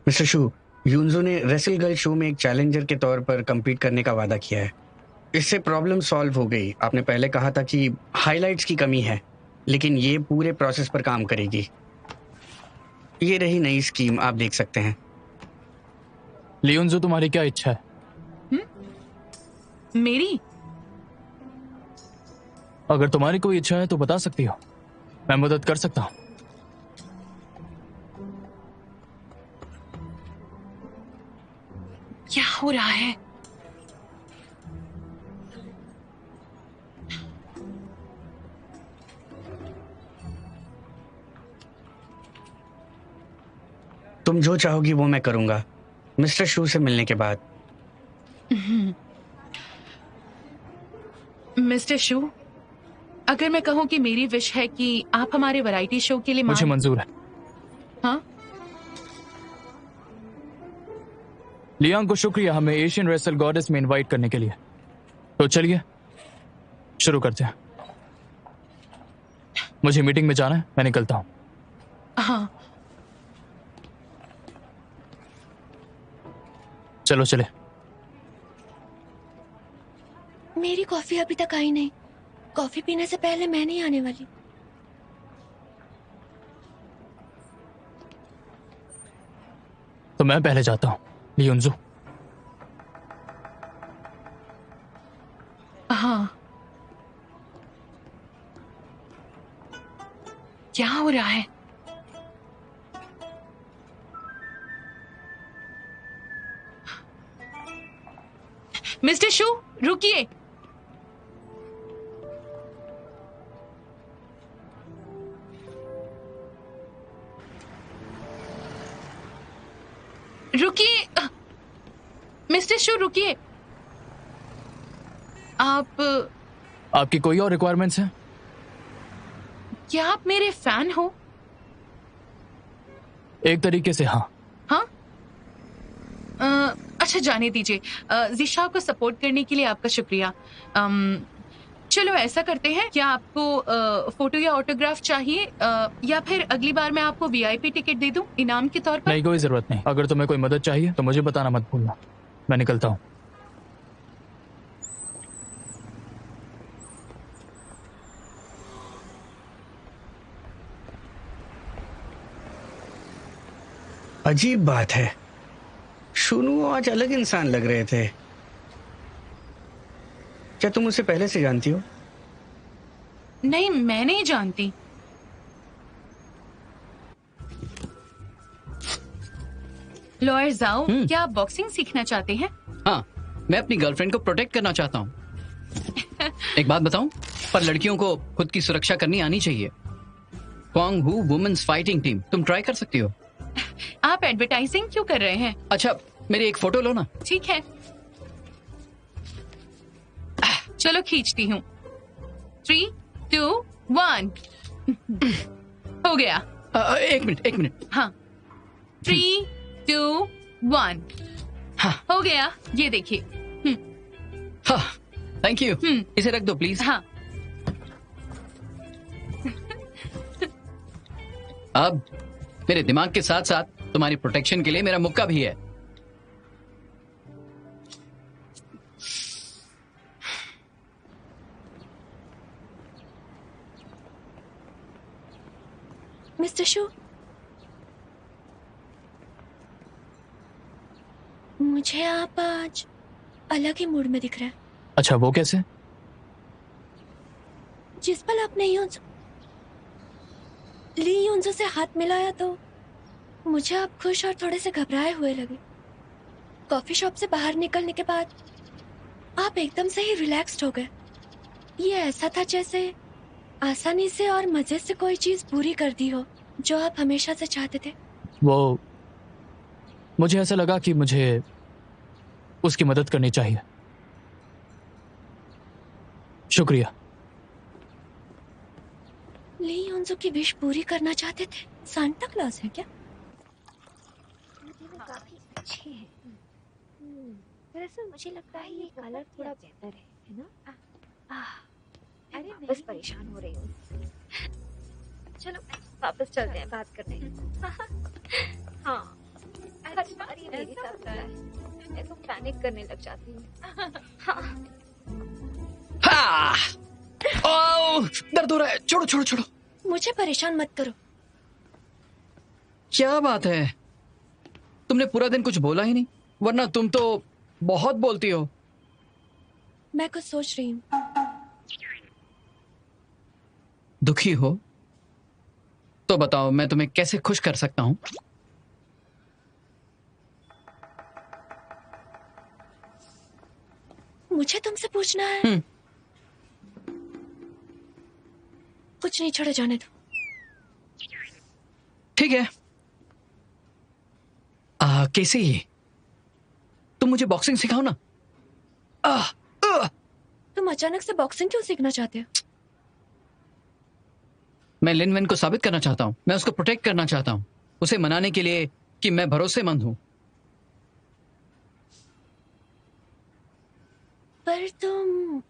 Mister शू, यून्जो ने wrestle girl show में एक चैलेंजर के तौर पर compete करने का वादा किया है। इससे प्रॉब्लम सॉल्व हो गई। आपने पहले कहा था कि हाइलाइट्स की कमी है, लेकिन ये पूरे प्रोसेस पर काम करेगी। ये रही नई स्कीम, आप देख सकते हैं। लियोन्जो, तुम्हारी क्या इच्छा है? मेरी? अगर तुम्हारी कोई इच्छा है तो बता सकती हो, मैं मदद कर सकता हूं। क्या हो रहा है? तुम जो चाहोगी वो मैं करूंगा, मिस्टर शू से मिलने के बाद। मिस्टर शू, अगर मैं कहूं कि मेरी विश है कि आप हमारे वैरायटी शो के लिए मुझे मंजूर है। हाँ? लियांग को शुक्रिया हमें एशियन रेसल गॉडेस में इनवाइट करने के लिए। तो चलिए शुरू करते हैं। मुझे मीटिंग में जाना है, मैं निकलता हूं। हाँ। चलो चले। मेरी कॉफी अभी तक आई नहीं। कॉफी पीने से पहले मैं नहीं आने वाली। तो मैं पहले जाता हूं, लियोन्जो। हाँ। क्या हो रहा है? मिस्टर शू, रुकिए। रुकिए मिस्टर शू, रुकिए। आपकी कोई और रिक्वायरमेंट्स हैं? क्या आप मेरे फैन हो? एक तरीके से हाँ। हाँ? अच्छा, जाने दीजिए। जिशा को सपोर्ट करने के लिए आपका शुक्रिया। चलो ऐसा करते हैं, क्या आपको फोटो या ऑटोग्राफ चाहिए, या फिर अगली बार मैं आपको वीआईपी टिकट दे दूं इनाम के तौर पर? नहीं, कोई जरूरत नहीं। अगर तुम्हें कोई मदद चाहिए तो मुझे बताना मत भूलना। मैं निकलता हूं। अजीब बात है, शुनू आज अलग इंसान लग रहे थे। क्या तुम उसे पहले से जानती हो? नहीं, मैं नहीं जानती। लॉयर जाओ, क्या आप बॉक्सिंग सीखना चाहते हैं? हाँ, मैं अपनी गर्लफ्रेंड को प्रोटेक्ट करना चाहता हूँ। एक बात बताऊं, पर लड़कियों को खुद की सुरक्षा करनी आनी चाहिए। क्वांग हू वुमेन्स फाइटिंग टीम, तुम ट्राई कर सकती हो। आप एडवर्टाइजिंग क्यों कर रहे हैं? अच्छा, मेरी एक फोटो लो ना। ठीक है, चलो खींचती हूँ। 3, 2, 1 हो गया। एक मिनट। हाँ, 3, 2, 1 हाँ। हो गया। ये देखिए। हाँ, थैंक यू। इसे रख दो प्लीज। हाँ। अब मेरे दिमाग के साथ साथ तुम्हारी प्रोटेक्शन के लिए मेरा मुक्का भी है। मिस्टर शू, मुझे आप आज अलग ही मूड में दिख रहे हैं। अच्छा, वो कैसे? जिस पल आपने ली यून्जो से हाथ मिलाया तो मुझे आप खुश और थोड़े से घबराए हुए लगे। कॉफी शॉप से बाहर निकलने के बाद आप एकदम से ही रिलैक्स्ड हो गए। ये ऐसा था जैसे आसानी से और मजे से कोई चीज पूरी कर दी हो जो आप हमेशा से चाहते थे। वो मुझे ऐसा लगा कि मुझे उसकी मदद करनी चाहिए। शुक्रिया। ली यून्जो की विश पूरी करना चाहते थे? सांता क्लॉज है क्या? काफी अच्छे हैं। दरअसल मुझे लगता है ये कलर थोड़ा बेहतर है ना? अरे बस परेशान हो रही हूँ। चलो वापस चलते हैं, बात करते हैं। हाँ, हर बार ये मेरे साथ होता है, मैं तो पैनिक करने लग जाती हूँ। हाँ, हाँ! ओह, दर्द हो रहा है। छोड़ो छोड़ो छोड़ो। मुझे परेशान मत करो। क्या बात है, तुमने पूरा दिन कुछ बोला ही नहीं, वरना तुम तो बहुत बोलती हो। मैं कुछ सोच रही हूँ। दुखी हो तो बताओ, मैं तुम्हें कैसे खुश कर सकता हूँ? मुझे तुमसे पूछना है। कुछ नहीं, छोड़ो, जाने दो। ठीक है। कैसी, तुम मुझे बॉक्सिंग सिखाओ ना। तुम अचानक से बॉक्सिंग क्यों सीखना चाहते हो? मैं लिन वेन को साबित करना चाहता हूँ, मैं उसको प्रोटेक्ट करना चाहता हूँ, उसे मनाने के लिए कि मैं भरोसेमंद हूँ। पर तुम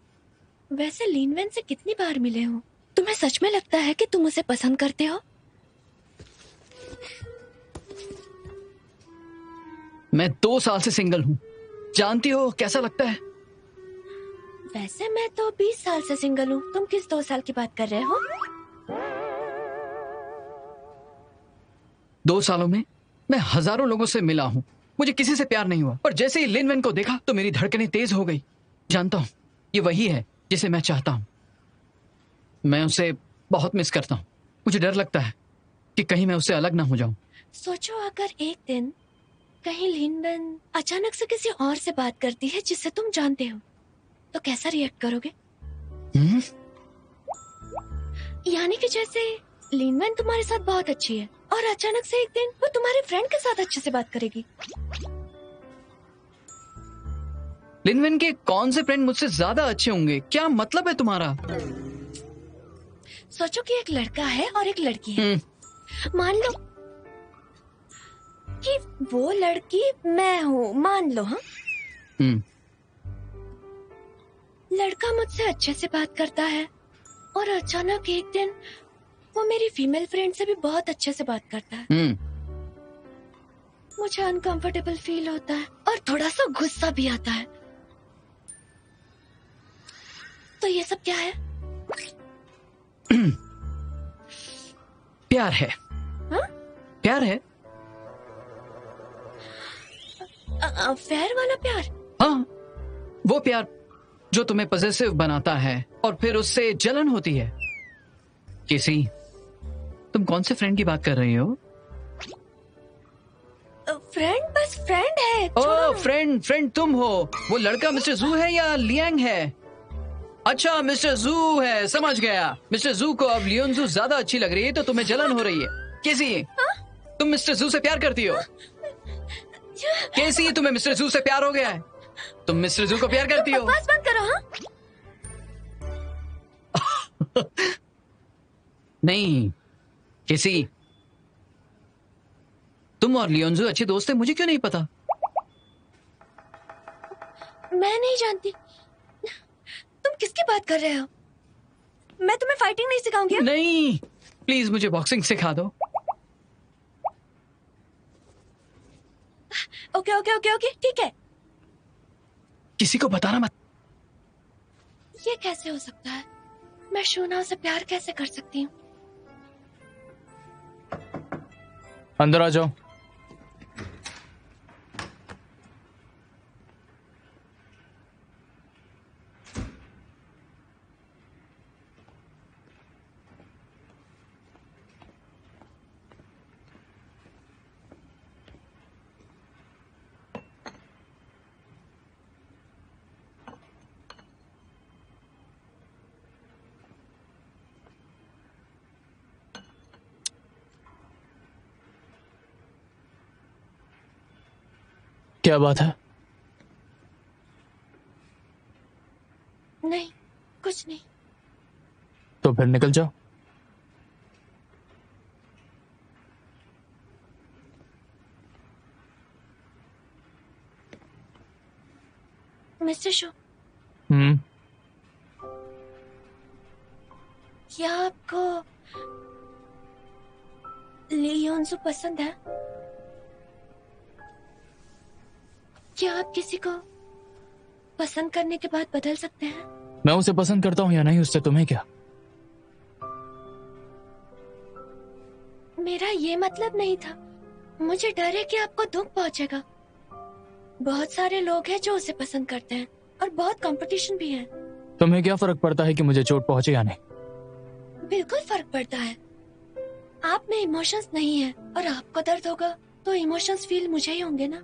वैसे लिन वेन से कितनी बार मिले हो? तुम्हें सच में लगता है कि तुम उसे पसंद करते हो? मैं 2 साल से सिंगल हूँ, जानती हो कैसा लगता है? वैसे मैं तो 20 साल से सिंगल हूँ। तुम किस 2 साल की बात कर रहे हो? 2 सालों में मैं हजारों लोगों से मिला हूँ, मुझे किसी से प्यार नहीं हुआ, पर जैसे ही लिन वेन को देखा तो मेरी धड़कनें तेज हो गई। जानता हूँ ये वही है जिसे मैं चाहता हूँ। मैं उसे बहुत मिस करता हूँ। मुझे डर लगता है कि कहीं मैं उससे अलग ना हो जाऊं। सोचो, अगर एक दिन कहीं लिन वेन अचानक से किसी और से बात करती है जिसे तुम जानते हो, तो कैसा रिएक्ट करोगे? यानी कि जैसे लिन वेन तुम्हारे साथ बहुत अच्छी है और अचानक से एक दिन वो तुम्हारे फ्रेंड के साथ अच्छे से बात करेगी। लिन वेन के कौन से फ्रेंड मुझसे ज्यादा अच्छे होंगे? क्या मतलब है तुम्हारा? सोचो कि एक लड़का है और एक लड़की है। मान लो कि वो लड़की मैं हूँ, मान लो। हाँ, लड़का मुझसे अच्छे से बात करता है और अचानक एक दिन वो मेरी फीमेल फ्रेंड से भी बहुत अच्छे से बात करता है। मुझे अनकंफर्टेबल फील होता है और थोड़ा सा गुस्सा भी आता है। तो ये सब क्या है? प्यार है। हाँ? प्यार है। अफेयर वाला प्यार? हाँ, वो प्यार जो तुम्हें पॉसेसिव बनाता है और फिर उससे जलन होती है। किसी, तुम कौन से फ्रेंड की बात कर रही हो? फ्रेंड बस फ्रेंड है। ओह, फ्रेंड तुम हो। वो लड़का मिस्टर जू है या लियांग है? अच्छा, मिस्टर जू है, समझ गया। मिस्टर जू को अब लियोन जू ज्यादा अच्छी लग रही है तो तुम्हें जलन हो रही है। कैसी, तुम मिस्टर जू से प्यार करती हो? कैसी, तुम्हें मिस्टर जू से प्यार हो गया है? तुम मिस्टर जू को प्यार करती हो? बकवास बंद करो। हाँ, नहीं कैसी, तुम और लियोनजू अच्छे दोस्त हैं, मुझे क्यों नहीं पता? मैं नहीं जानती। तुम किसकी बात कर रहे हो? मैं तुम्हें फाइटिंग नहीं सिखाऊंगी। नहीं, प्लीज मुझे बॉक्सिंग सिखा दो। ओके ओके ओके ओके, ठीक है। किसी को बताना मत। ये कैसे हो सकता है? मैं शूना से प्यार कैसे कर सकती हूँ? अंदर आ जाओ। क्या बात है? नहीं, कुछ नहीं। तो फिर निकल जाओ। मिस्टर शो, क्या आपको लियोनजू पसंद है? क्या आप किसी को पसंद करने के बाद बदल सकते हैं? मैं उसे पसंद करता हूं या नहीं, उससे तुम्हें क्या? मेरा ये मतलब नहीं था। मुझे डर है कि आपको दुख पहुंचेगा। बहुत सारे लोग हैं जो उसे पसंद करते हैं और बहुत कंपटीशन भी है। तुम्हें क्या फर्क पड़ता है कि मुझे चोट पहुंचे या नहीं? बिल्कुल फर्क पड़ता है। आप में इमोशंस नहीं है और आपको दर्द होगा तो इमोशंस फील मुझे ही होंगे ना।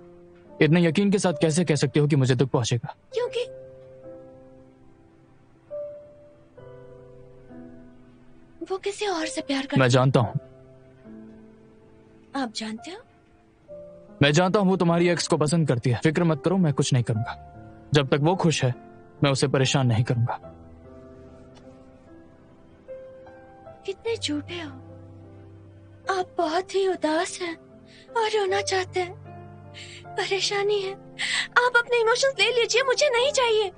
इतने यकीन के साथ कैसे कह सकते हो कि मुझे दुख पहुंचेगा? क्योंकि वो किसी और से प्यार करता मैं जानता हूं। आप जानते हो? मैं जानता हूं वो तुम्हारी एक्स को पसंद करती है। फिक्र मत करो, मैं कुछ नहीं करूंगा। जब तक वो खुश है मैं उसे परेशान नहीं करूंगा। कितने झूठे हो। आप बहुत ही उदास हैं और रोना चाहते हैं। परेशानी है। आप अपने इमोशंस ले लीजिए, मुझे नहीं चाहिए।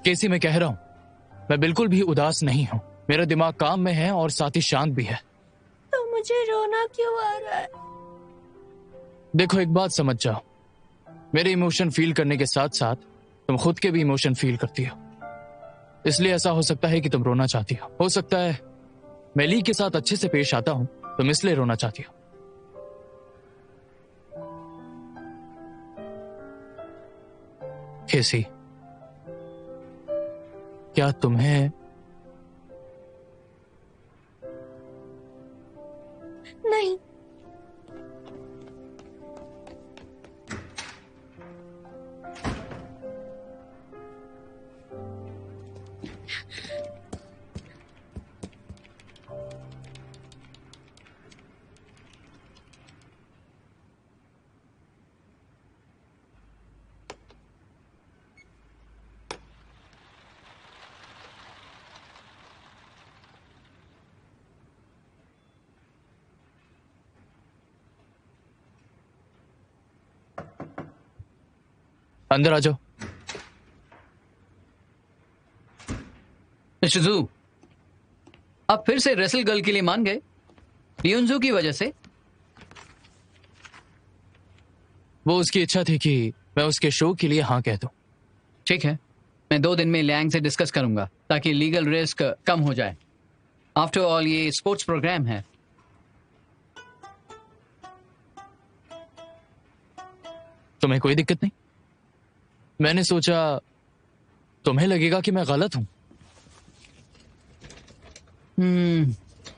केसी, मैं कह रहा हूं मैं बिल्कुल भी उदास नहीं हूं। मेरा दिमाग काम में है और साथ ही शांत भी है। तो मुझे रोना क्यों आ रहा है? देखो, एक बात समझ जाओ, मेरे इमोशन फील करने के साथ साथ तुम खुद के भी इमोशन फील करती हो। इसलिए ऐसा हो सकता है कि तुम रोना चाहती हो सकता है मैं ली के साथ अच्छे से पेश आता हूं, तुम इसलिए रोना चाहती हो। केसी, क्या तुम्हें नहीं। अंदर आ जाओ। मिस्टर जू, आप फिर से रेसल गर्ल के लिए मान गए? लियोनजू की वजह से? वो उसकी इच्छा थी कि मैं उसके शो के लिए हाँ कह दूं। ठीक है, मैं 2 दिन में लैंग से डिस्कस करूंगा ताकि लीगल रिस्क कम हो जाए। आफ्टर ऑल ये स्पोर्ट्स प्रोग्राम है। तुम्हें कोई दिक्कत नहीं? मैंने सोचा तुम्हें लगेगा कि मैं गलत हूं।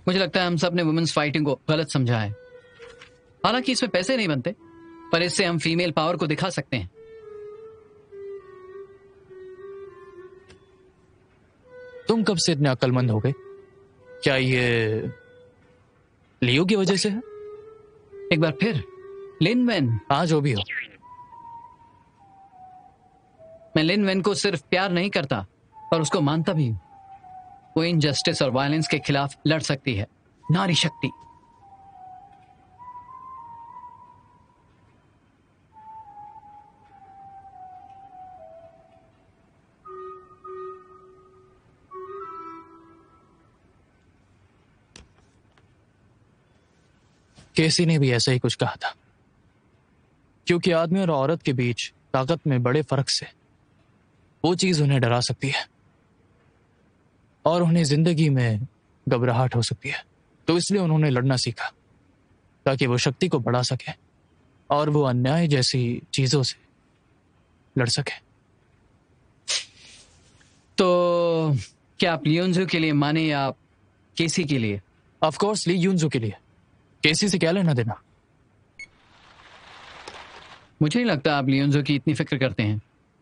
मुझे लगता है हम सब ने वुमेन्स फाइटिंग को गलत समझा है। हालांकि इसमें पैसे नहीं बनते, पर इससे हम फीमेल पावर को दिखा सकते हैं। तुम कब से इतने अक्लमंद हो गए? क्या ये लियो की वजह से है? एक बार फिर लिन वेन। हाँ, जो भी हो। मैं लिन वेन को सिर्फ प्यार नहीं करता और उसको मानता भी हूं। वो इनजस्टिस और वायलेंस के खिलाफ लड़ सकती है। नारी शक्ति। केसी ने भी ऐसा ही कुछ कहा था, क्योंकि आदमी और औरत के बीच ताकत में बड़े फर्क से वो चीज उन्हें डरा सकती है और उन्हें जिंदगी में घबराहट हो सकती है। तो इसलिए उन्होंने लड़ना सीखा ताकि वो शक्ति को बढ़ा सके और वो अन्याय जैसी चीजों से लड़ सके। तो क्या आप लियोनजू के लिए माने या केसी के लिए? ऑफ कोर्स ली यूनजू के लिए। केसी से क्या लेना देना? मुझे नहीं लगता आप लियोनजू की इतनी फिक्र करते हैं।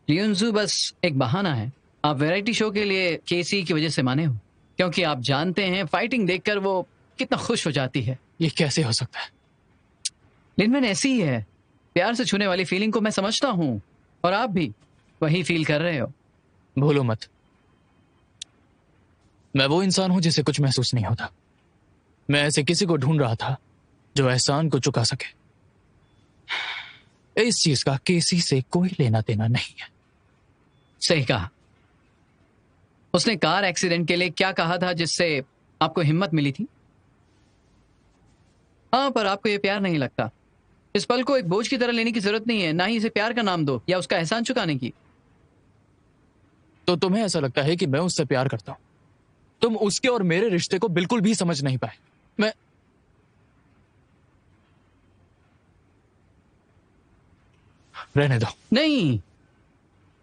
लियोनजू बस एक बहाना है। आप वैरायटी शो के लिए केसी की वजह से माने हो क्योंकि आप जानते हैं फाइटिंग देखकर वो कितना खुश हो जाती है। ये कैसे हो सकता है? लिनवेन ऐसी ही है। प्यार से छूने वाली फीलिंग को मैं समझता हूं और आप भी वही फील कर रहे हो। भूलो मत, मैं वो इंसान हूं जिसे कुछ महसूस नहीं होता। मैं ऐसे किसी को ढूंढ रहा था जो एहसान को चुका सके। इस चीज का केसी से कोई लेना देना नहीं है। सही कहा। उसने कार एक्सीडेंट के लिए क्या कहा था जिससे आपको हिम्मत मिली थी? हाँ, पर आपको ये प्यार नहीं लगता। इस पल को एक बोझ की तरह लेने की जरूरत नहीं है, ना ही इसे प्यार का नाम दो या उसका एहसान चुकाने की। तो तुम्हें ऐसा लगता है कि मैं उससे प्यार करता हूं? तुम उसके और मेरे रिश्ते को बिल्कुल भी समझ नहीं पाए। मैं रहने दो। नहीं,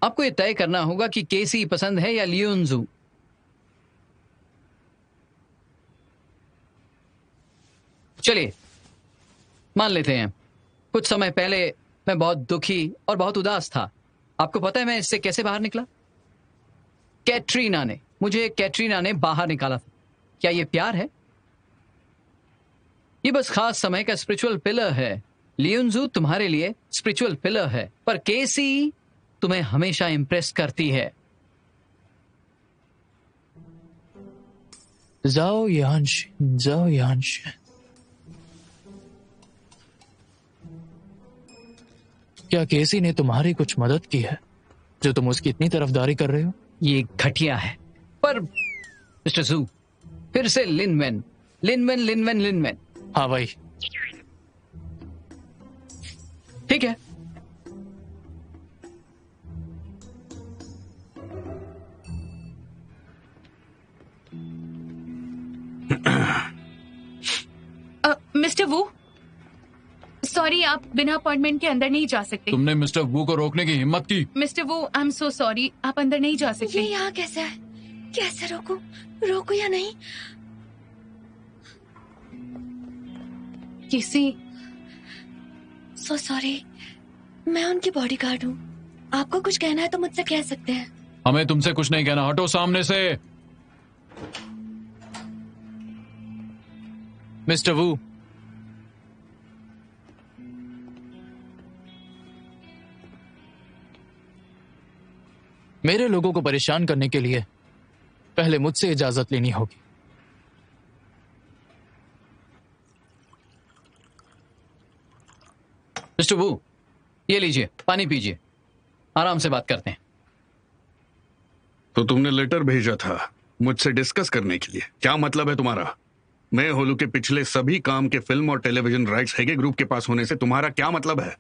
आपको ये तय करना होगा कि केसी पसंद है या लियोनजू। चलिए मान लेते हैं कुछ समय पहले मैं बहुत दुखी और बहुत उदास था। आपको पता है मैं इससे कैसे बाहर निकला? कैटरीना ने बाहर निकाला था। क्या ये प्यार है? ये बस खास समय का स्पिरिचुअल पिलर है। लियोनजू तुम्हारे लिए स्पिरिचुअल पिलर है, पर केसी तुम्हें हमेशा इंप्रेस करती है। जाओ यांश। क्या केसी ने तुम्हारी कुछ मदद की है जो तुम उसकी इतनी तरफदारी कर रहे हो? ये घटिया है। पर मिस्टर जू, फिर से लिनवेन। हाँ भाई। ठीक है, मिस्टर वू, सॉरी, आप बिना अपॉइंटमेंट के अंदर नहीं जा सकते। तुमने मिस्टर वू को रोकने की हिम्मत की? Mister Wu, I am so sorry, आप अंदर नहीं जा सकते। ये यहाँ कैसे है? कैसे रोकूं या नहीं? किसी सो सॉरी, मैं उनकी बॉडीगार्ड हूँ। आपको कुछ कहना है तो मुझसे कह सकते हैं। हमें तुमसे कुछ नहीं कहना, हटो सामने से। मिस्टर वू, मेरे लोगों को परेशान करने के लिए पहले मुझसे इजाजत लेनी होगी। मिस्टर वू, ये लीजिए, पानी पीजिए, आराम से बात करते हैं। तो तुमने लेटर भेजा था मुझसे डिस्कस करने के लिए? क्या मतलब है तुम्हारा? मैं होलू के पिछले सभी काम के फिल्म और टेलीविजन राइट्स हेगे ग्रुप के पास होने से तुम्हारा क्या मतलब है?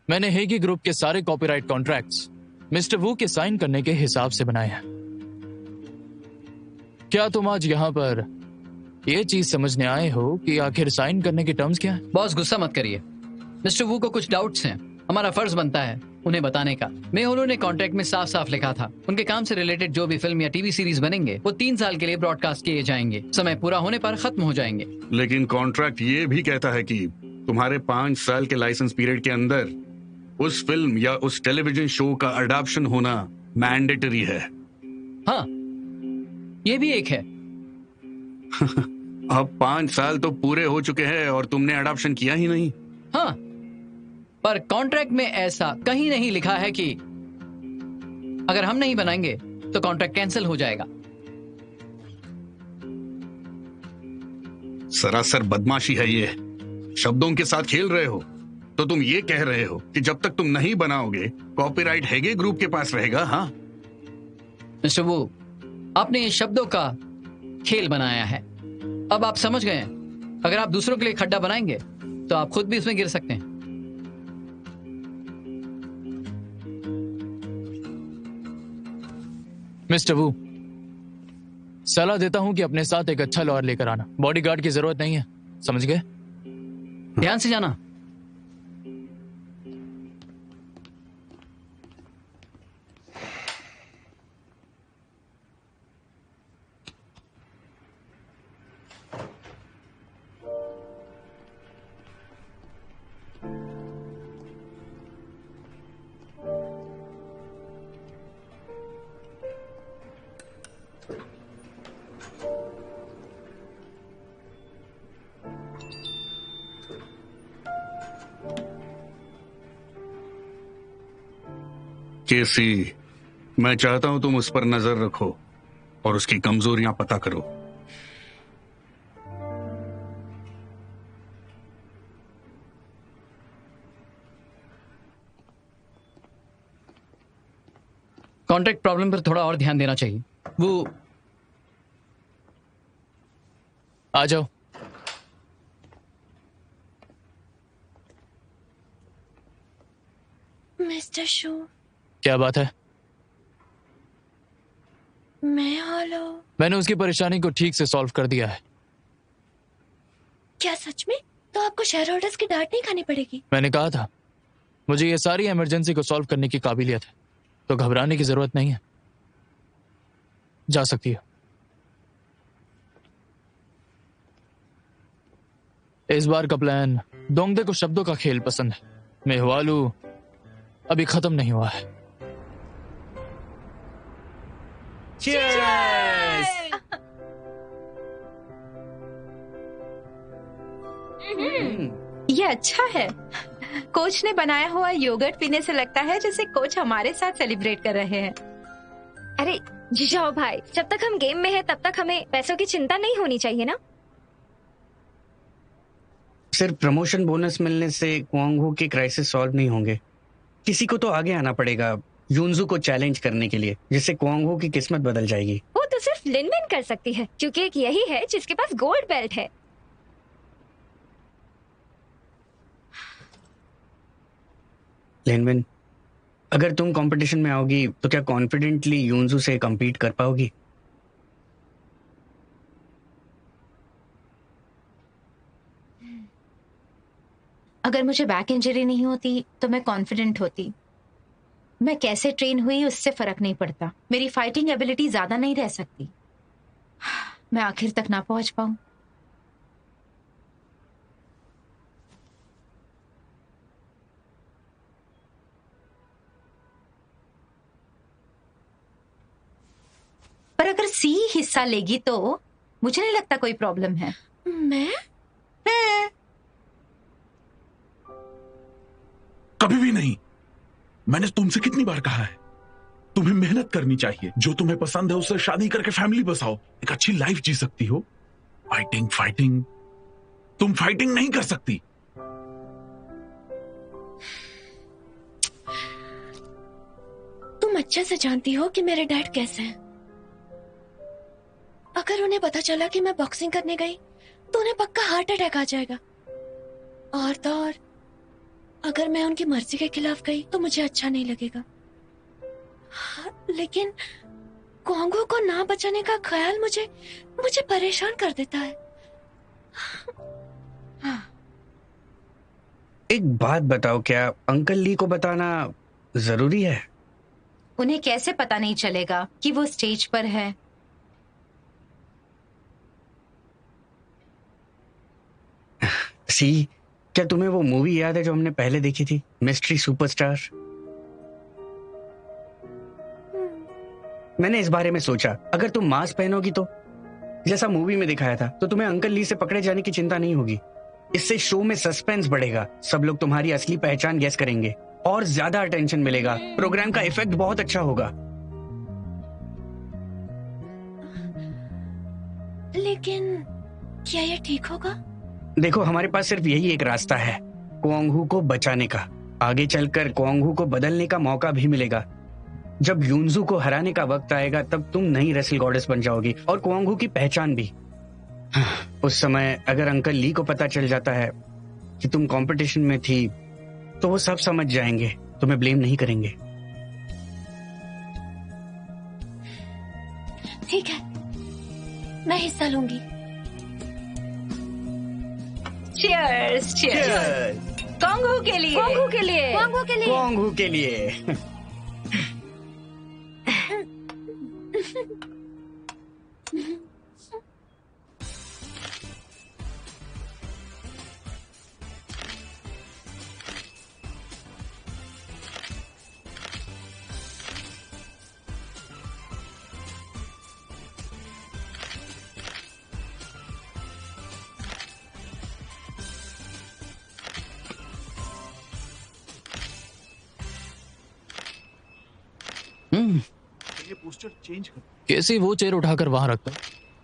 मैंने हेगी ग्रुप के सारे कॉपीराइट कॉन्ट्रैक्ट्स मिस्टर वू के साइन करने के हिसाब से बनाए हैं। क्या तुम आज यहाँ पर यह चीज समझने आए हो कि आखिर साइन करने के टर्म्स क्या हैं? बॉस, गुस्सा मत करिए। मिस्टर वू को कुछ डाउट्स हैं, हमारा फर्ज बनता है उन्हें बताने का। मैं उन्होंने कॉन्ट्रैक्ट में साफ साफ लिखा था उनके काम से रिलेटेड जो भी फिल्म या टीवी सीरीज बनेंगे वो 3 साल के लिए ब्रॉडकास्ट किए जाएंगे, समय पूरा होने पर खत्म हो जाएंगे। लेकिन कॉन्ट्रैक्ट ये भी कहता है कि तुम्हारे 5 साल के लाइसेंस पीरियड के अंदर उस फिल्म या उस टेलीविजन शो का अडॉप्शन होना मैंडेटरी है। हाँ, ये भी एक है। अब 5 साल तो पूरे हो चुके हैं और तुमने अडॉप्शन किया ही नहीं। हाँ, पर कॉन्ट्रैक्ट में ऐसा कहीं नहीं लिखा है कि अगर हम नहीं बनाएंगे तो कॉन्ट्रैक्ट कैंसिल हो जाएगा। सरासर बदमाशी है ये। शब्दों के साथ खेल रहे हो। तो तुम ये कह रहे हो कि जब तक तुम नहीं बनाओगे कॉपीराइट हेगे ग्रुप के पास रहेगा? हाँ मिस्टर वू, आपने इन शब्दों का खेल बनाया है। अब आप समझ गए हैं, अगर आप दूसरों के लिए खड्डा बनाएंगे तो आप खुद भी उसमें गिर सकते हैं। मिस्टर वू, सलाह देता हूं कि अपने साथ एक अच्छा लॉयर लेकर आना। बॉडीगार्ड की जरूरत नहीं है, समझ गए? ध्यान से जाना। केसी, मैं चाहता हूं तुम उस पर नजर रखो और उसकी कमजोरियां पता करो। कॉन्ट्रैक्ट प्रॉब्लम पर थोड़ा और ध्यान देना चाहिए। वो आ जाओ। मिस्टर शू, क्या बात है? मैं हेलो। मैंने उसकी परेशानी को ठीक से सॉल्व कर दिया है। क्या सच में? तो आपको शेयर होल्डर्स की डांट नहीं खानी पड़ेगी। मैंने कहा था मुझे ये सारी इमरजेंसी को सॉल्व करने की काबिलियत है, तो घबराने की जरूरत नहीं है। जा सकती है। इस बार का प्लान दोंगदे को शब्दों का खेल पसंद है। मेहवालू अभी खत्म नहीं हुआ है। Cheers! ये अच्छा है। कोच ने बनाया हुआ योगर्ट पीने से लगता है जैसे कोच हमारे साथ सेलिब्रेट कर रहे हैं। अरे जिजाओ भाई, जब तक हम गेम में है तब तक हमें पैसों की चिंता नहीं होनी चाहिए ना। सिर्फ प्रमोशन बोनस मिलने से क्वांग हो के क्राइसिस सॉल्व नहीं होंगे। किसी को तो आगे आना पड़ेगा यूनजू को चैलेंज करने के लिए, जिससे क्वांग हो की किस्मत बदल जाएगी। वो तो सिर्फ लिनविन कर सकती है, क्योंकि एक यही है जिसके पास गोल्ड बेल्ट है। लिनविन, अगर तुम कंपटीशन में आओगी तो क्या कॉन्फिडेंटली यूनजू से compete कर पाओगी? अगर मुझे बैक इंजरी नहीं होती तो मैं कॉन्फिडेंट होती। मैं कैसे ट्रेन हुई उससे फर्क नहीं पड़ता। मेरी फाइटिंग एबिलिटी ज्यादा नहीं रह सकती। मैं आखिर तक ना पहुंच पाऊं। पर अगर सी हिस्सा लेगी तो मुझे नहीं लगता कोई प्रॉब्लम है। मैं? कभी भी नहीं। मैंने तुमसे कितनी बार कहा है, तुम्हें मेहनत करनी चाहिए। जो तुम्हें पसंद है उससे शादी करके फैमिली बसाओ, एक अच्छी लाइफ जी सकती हो। फाइटिंग फाइटिंग, तुम फाइटिंग नहीं कर सकती। तुम अच्छे से जानती हो कि मेरे डैड कैसे हैं। अगर उन्हें पता चला कि मैं बॉक्सिंग करने गई तो उन्हें पक्का हार्ट अटैक आ जाएगा। और तो और अगर मैं उनकी मर्जी के खिलाफ गई तो मुझे अच्छा नहीं लगेगा। लेकिन कोंगो को ना बचाने का ख्याल मुझे परेशान कर देता है। एक बात बताओ, क्या अंकल ली को बताना जरूरी है? उन्हें कैसे पता नहीं चलेगा कि वो स्टेज पर है? सी, क्या तुम्हें वो मूवी याद है जो हमने पहले देखी थी, मिस्ट्री सुपरस्टार? मैंने इस बारे में सोचा, अगर तुम मास्क पहनोगी तो जैसा मूवी में दिखाया था, तो तुम्हें अंकल ली से पकड़े जाने की चिंता नहीं होगी। इससे शो में सस्पेंस बढ़ेगा, सब लोग तुम्हारी असली पहचान गेस करेंगे और ज्यादा अटेंशन मिलेगा। प्रोग्राम का इफेक्ट बहुत अच्छा होगा। लेकिन क्या ये ठीक होगा? देखो, हमारे पास सिर्फ यही एक रास्ता है, क्वांग हू को बचाने का। आगे चलकर क्वांग हू को बदलने का मौका भी मिलेगा। जब यूनजू को हराने का वक्त आएगा तब तुम नई रेसल गॉडेस बन जाओगी और क्वांग हू की पहचान भी। उस समय अगर अंकल ली को पता चल जाता है कि तुम कंपटीशन में थी तो वो सब समझ जाएंगे, तुम्हें ब्लेम नहीं करेंगे। ठीक है, मैं हिस्सा लूंगी। चीयर्स चीयर्स कोंगो के लिए, कोंगो के लिए, कोंगो के लिए। क्वांग हू के लिए। ये पोस्टर चेंज कर, कैसी वो चेयर उठाकर वहां रखता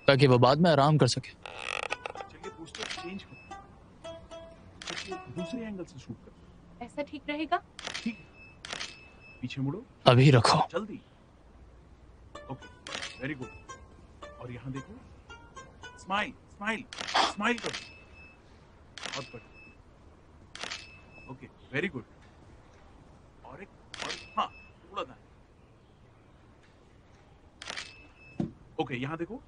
ताकि वो बाद में आराम कर सके। चलिए पोस्टर चेंज कर, चलिए दूसरे एंगल से शूट कर। ऐसा ठीक रहेगा? ठीक, पीछे मुड़ो, अभी रखो। जल्दी। Okay, very good. और यहाँ देखो, स्माइल स्माइल स्माइल करो। बहुत बढ़िया। Okay, very good. और एक हाँ थोड़ा दाएं। ओके यहाँ देखो।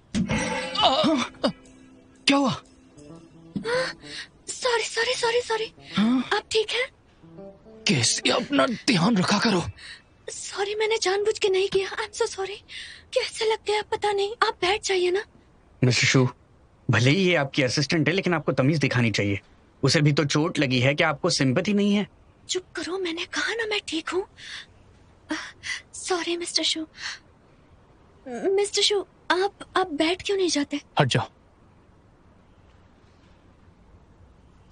क्या हुआ? Sorry sorry sorry sorry. आप ठीक है? कैसे अपना ध्यान रखा करो। सॉरी, मैंने जानबूझ के नहीं किया। आई एम सो सॉरी। कैसे लग गया पता नहीं। आप बैठ जाइए ना। मिस्टर शू, भले ही ये आपकी असिस्टेंट है, लेकिन आपको तमीज दिखानी चाहिए। उसे भी तो चोट लगी है, क्या आपको सिंपैथी नहीं है? चुप करो, मैंने कहा ना मैं ठीक हूँ। सॉरी मिस्टर शू। मिस्टर शू, आप बैठ क्यों नहीं जाते? हट जाओ।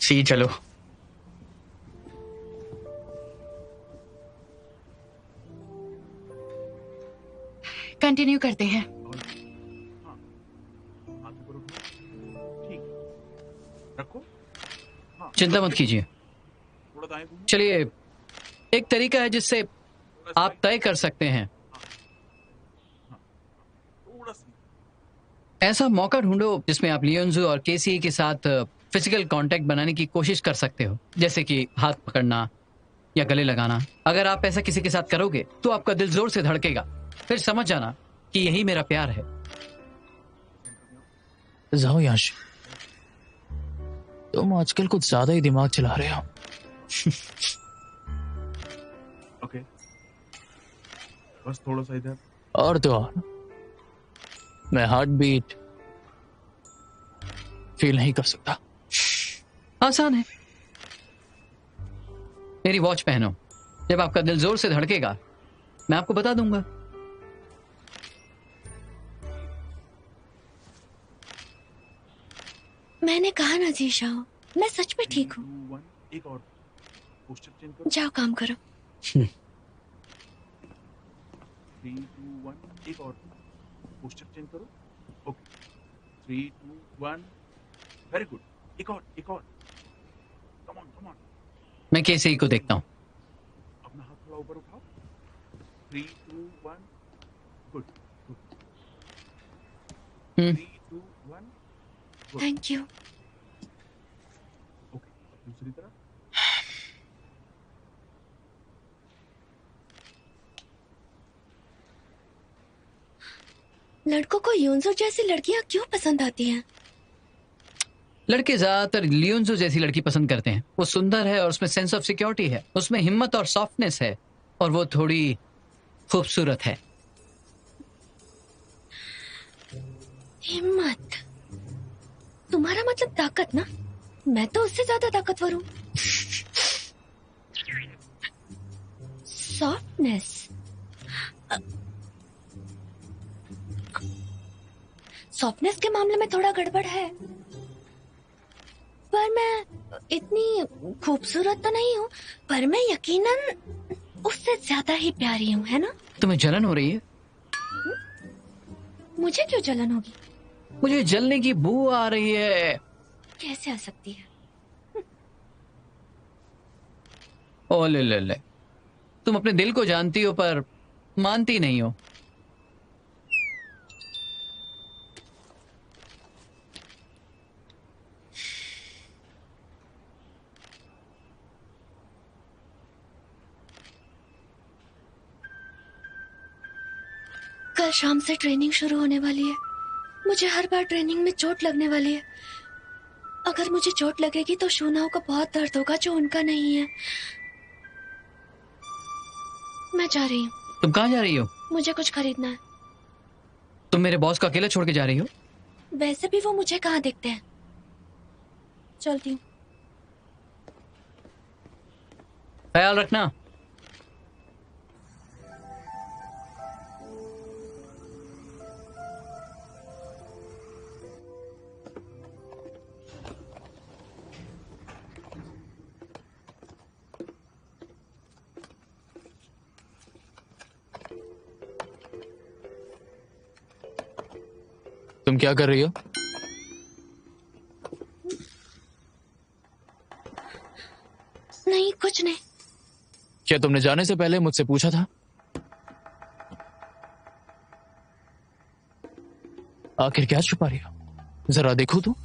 सी चलो। कंटिन्यू करते हैं। रखो। चिंता मत कीजिए। थोड़ा दाएं घूमो। चलिए, एक तरीका है जिससे आप तय कर सकते हैं। थोड़ा सा ऐसा मौका ढूंढो जिसमें आप लियोन्जो और केसी के साथ फिजिकल कांटेक्ट बनाने की कोशिश कर सकते हो, जैसे कि हाथ पकड़ना या गले लगाना। अगर आप ऐसा किसी के साथ करोगे तो आपका दिल जोर से धड़केगा। फिर समझ जाना कि यही मेरा प्यार है। जाओ यश, तुम आजकल कुछ ज्यादा ही दिमाग चला रहे हो। ओके, बस थोड़ा सा इधर। और तो और, मैं हार्ट बीट फील नहीं कर सकता। आसान है। मेरी वॉच पहनो। जब आपका दिल जोर से धड़केगा मैं आपको बता दूंगा। मैंने कहा ना जीशा, मैं सच में ठीक हूँ। 2, 1, एक और पोस्टर चेंज करो। जाओ काम करो। 3, 2, 1 एक और पोस्टर चेंज करो। Okay, 3, 2, 1 very good. एक और कम ऑन। मैं केसी को देखता हूँ। अपना हाथ थोड़ा ऊपर उठाओ। 3, 2, 1 गुड। 3, 2, 1 thank you. ओके, दूसरी तरफ। लड़कों को यूनसो जैसी लड़कियां क्यों पसंद आती हैं? लड़के ज्यादातर लियोन्जो जैसी लड़की पसंद करते हैं। वो सुंदर है और उसमें सेंस ऑफ सिक्योरिटी है, उसमें हिम्मत और सॉफ्टनेस है, और वो थोड़ी खूबसूरत है। हिम्मत? तुम्हारा मतलब ताकत ना? मैं तो उससे ज्यादा ताकतवर हूँ। सॉफ्टनेस? सॉफ्टनेस के मामले में थोड़ा गड़बड़ है, पर मैं इतनी खूबसूरत तो नहीं हूँ, पर मैं यकीनन उससे ज्यादा ही प्यारी हूँ, है ना? तुम्हें जलन हो रही है? मुझे क्यों जलन होगी? मुझे जलने की बू आ रही है। कैसे आ सकती है? ओ ले, तुम अपने दिल को जानती हो पर मानती नहीं हो। कल शाम से ट्रेनिंग शुरू होने वाली है। मुझे हर बार ट्रेनिंग में चोट लगने वाली है। अगर मुझे चोट लगेगी तो शूनाओं को बहुत दर्द होगा जो उनका नहीं है। मैं जा रही हूँ। तुम कहाँ जा रही हो? मुझे कुछ खरीदना है। तुम मेरे बॉस को अकेले छोड़ के जा रही हो? वैसे भी वो मुझे कहाँ देखते हैं। चलती हूँ। ख्याल रखना। तुम क्या कर रही हो? नहीं, कुछ नहीं। क्या तुमने जाने से पहले मुझसे पूछा था? आखिर क्या छुपा रही हो? जरा देखो तो।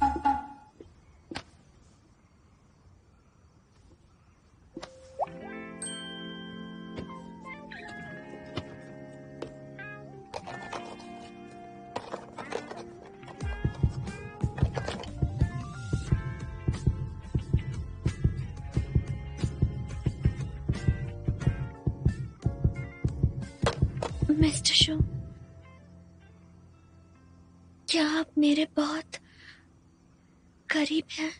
मिस्टर शो, क्या आप मेरे बहुत करीब हैं?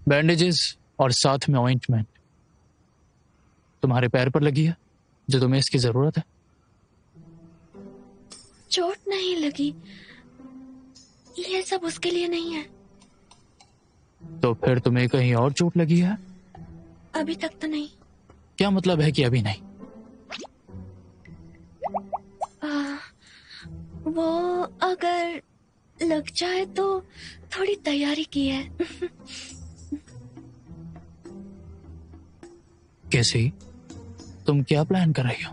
बैंडेजेस और साथ में ऑइंटमेंट तुम्हारे पैर पर लगी है जो तुम्हें इसकी जरूरत है? चोट नहीं लगी, ये सब उसके लिए नहीं है। तो फिर तुम्हें कहीं और चोट लगी है? अभी तक तो नहीं। क्या मतलब है कि अभी नहीं? वो अगर लग जाए तो थोड़ी तैयारी की है। कैसी? तुम क्या प्लान कर रही हो?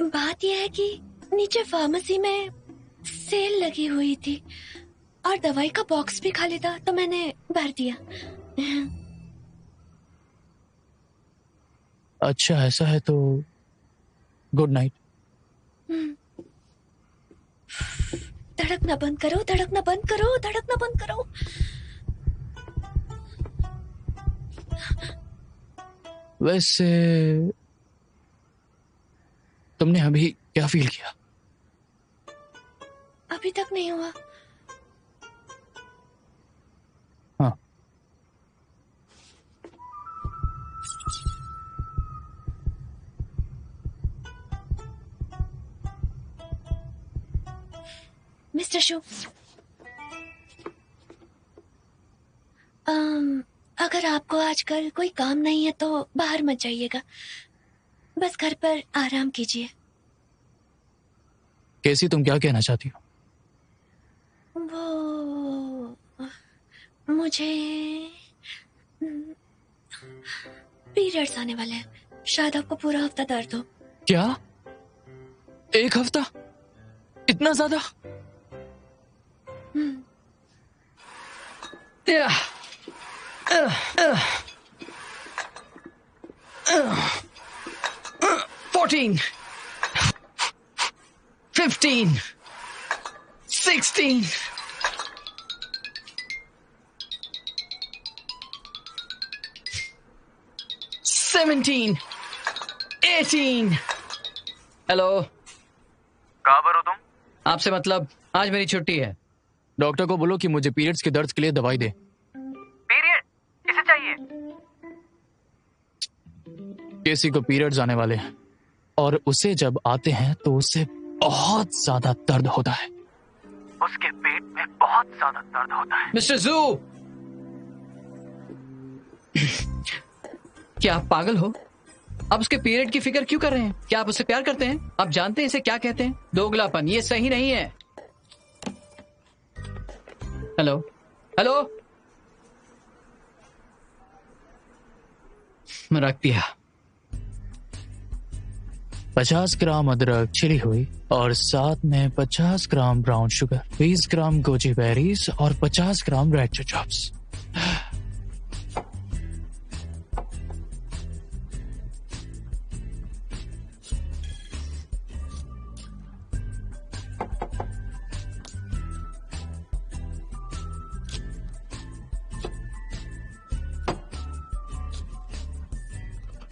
बात यह है कि नीचे फार्मेसी में सेल लगी हुई थी और दवाई का बॉक्स भी खाली था, तो मैंने भर दिया। अच्छा ऐसा है तो गुड नाइट। धड़कना बंद करो, धड़कना बंद करो, धड़कना बंद करो। वैसे तुमने अभी क्या फील किया? अभी तक नहीं हुआ। हाँ। मिस्टर शू, अगर आपको आजकल कोई काम नहीं है तो बाहर मत जाइएगा, बस घर पर आराम कीजिए। कैसी तुम क्या कहना चाहती हो? वो मुझे पीरियड्स आने वाले हैं, शायद आपको पूरा हफ्ता दर्द हो। क्या? एक हफ्ता? इतना ज्यादा? Yeah. 14, 15, 16, 17, 18। हेलो, कहाँ पर हो तुम? आपसे मतलब आज मेरी छुट्टी है। डॉक्टर को बोलो कि मुझे पीरियड्स के दर्द के लिए दवाई दे। पीरियड किसे चाहिए? केसी को पीरियड्स आने वाले हैं और उसे जब आते हैं तो उसे बहुत ज्यादा दर्द होता है। उसके पेट में बहुत ज्यादा दर्द होता है। मिस्टर जू, क्या आप पागल हो? आप उसके पीरियड की फिक्र क्यों कर रहे हैं? क्या आप उससे प्यार करते हैं? आप जानते हैं इसे क्या कहते हैं? दोगलापन। ये सही नहीं है। Hello, hello. मैं रख दिया। 50 ग्राम अदरक छिली हुई और साथ में 50 gram brown sugar, 20 gram goji berries और 50 ग्राम रेड चिचॉप्स।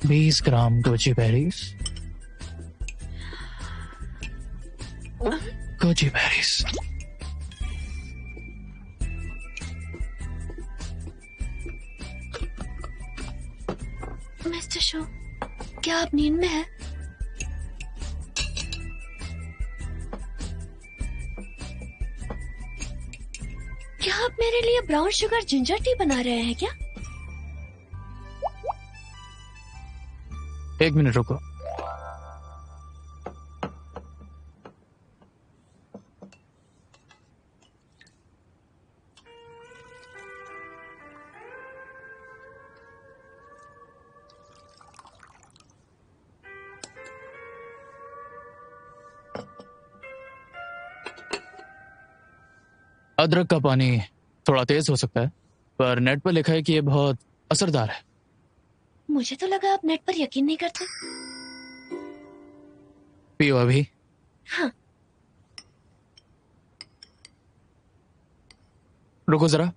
बीस gram goji berries, goji berries, mister शो, क्या आप नींद में हैं? क्या आप मेरे लिए ब्राउन शुगर जिंजर टी बना रहे हैं क्या? एक मिनट रुको। अदरक का पानी थोड़ा तेज हो सकता है, पर नेट पर लिखा है कि यह बहुत असरदार है। मुझे तो लगा आप नेट पर यकीन नहीं करते। पियो अभी। हाँ। रुको जरा।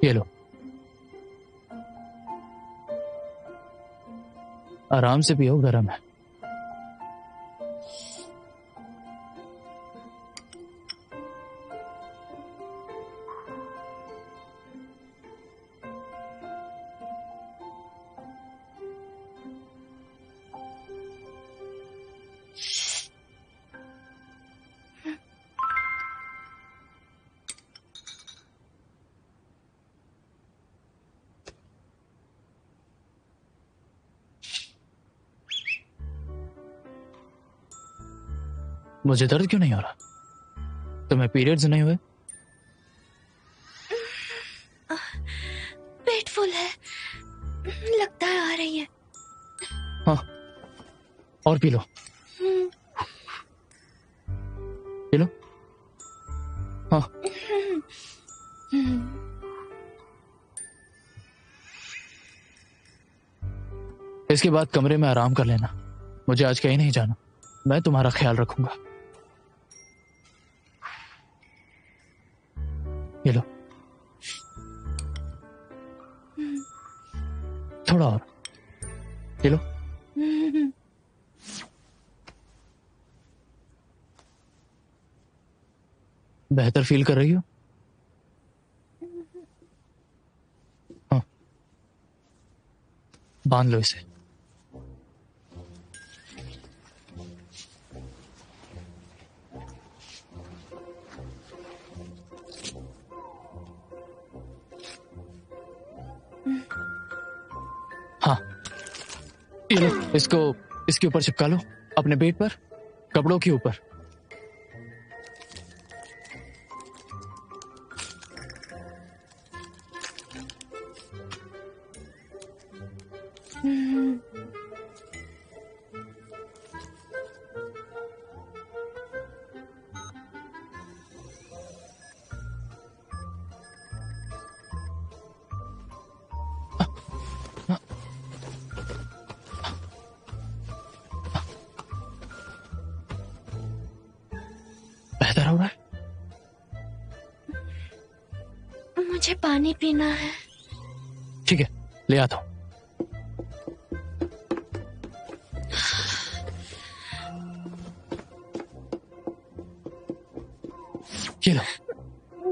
ये लो, आराम से पियो, गर्म है। मुझे दर्द क्यों नहीं हो रहा? तुम्हें पीरियड्स नहीं हुए? पेट फुल है, लगता है आ रही है। हाँ, और पी लो। P low. हाँ। इसके बाद कमरे में आराम कर लेना। मुझे आज कहीं नहीं जाना, मैं तुम्हारा ख्याल रखूंगा। ये लो, थोड़ा और। ये लो। बेहतर फील कर रही हो? हाँ, बांध लो इसे। हाँ, ये लो, इसको इसके ऊपर चिपका लो, अपने पेट पर, कपड़ों के ऊपर। बेहतर हो रहा है? मुझे पानी पीना है। ठीक है, ले आता हूं। ये लो।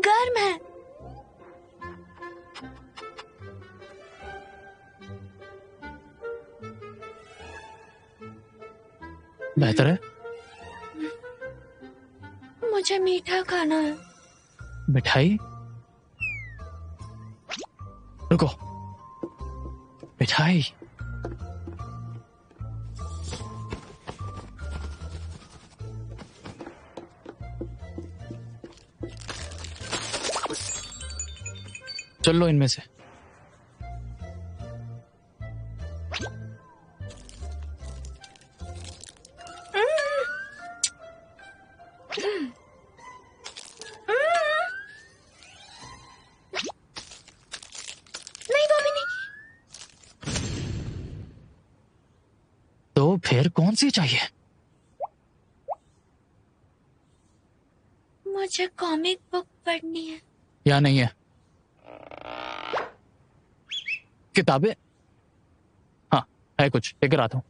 गर्म है। बेहतर है? मुझे मीठा खाना है। मिठाई? रुको, मिठाई। चल लो इनमें से। नहीं वो भी नहीं। तो फिर कौन सी चाहिए? मुझे कॉमिक बुक पढ़नी है। या नहीं है? किताबें? हाँ, है कुछ, लेकर आता हूं।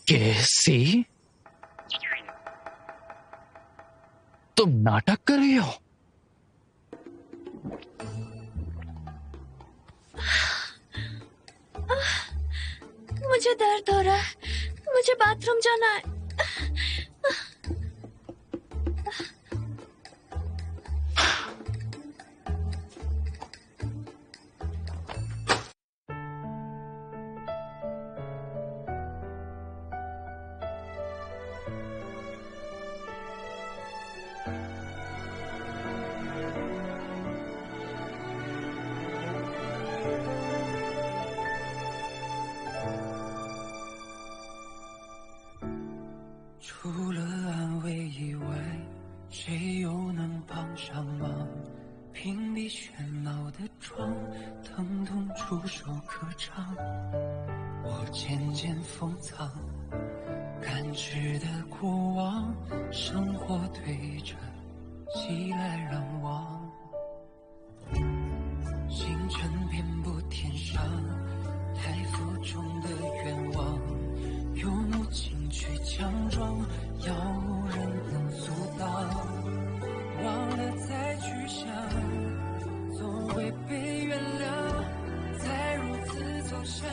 कैसी? तुम नाटक कर रही हो? मुझे दर्द हो रहा है, मुझे बाथरूम जाना है।除了安慰以外，谁又能帮上忙？屏蔽喧闹的窗，疼痛触手可长。我渐渐封藏，感知的过往，生活对着袭来让望。星辰遍布天上，太浮中的愿望。有目镜去强装，要无人能阻挡。忘了再去想，总会被原谅。再如此走向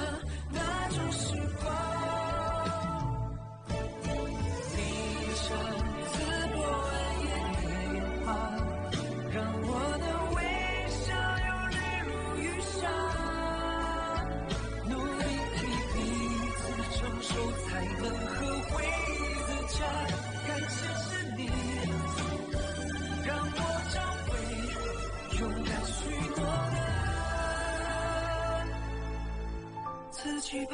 那种时光，你像刺破暗夜的烟花，让我的微笑有日如雨下。努力替彼此承受才能和回忆自洽，感谢是你让我找回勇敢许诺的自己吧。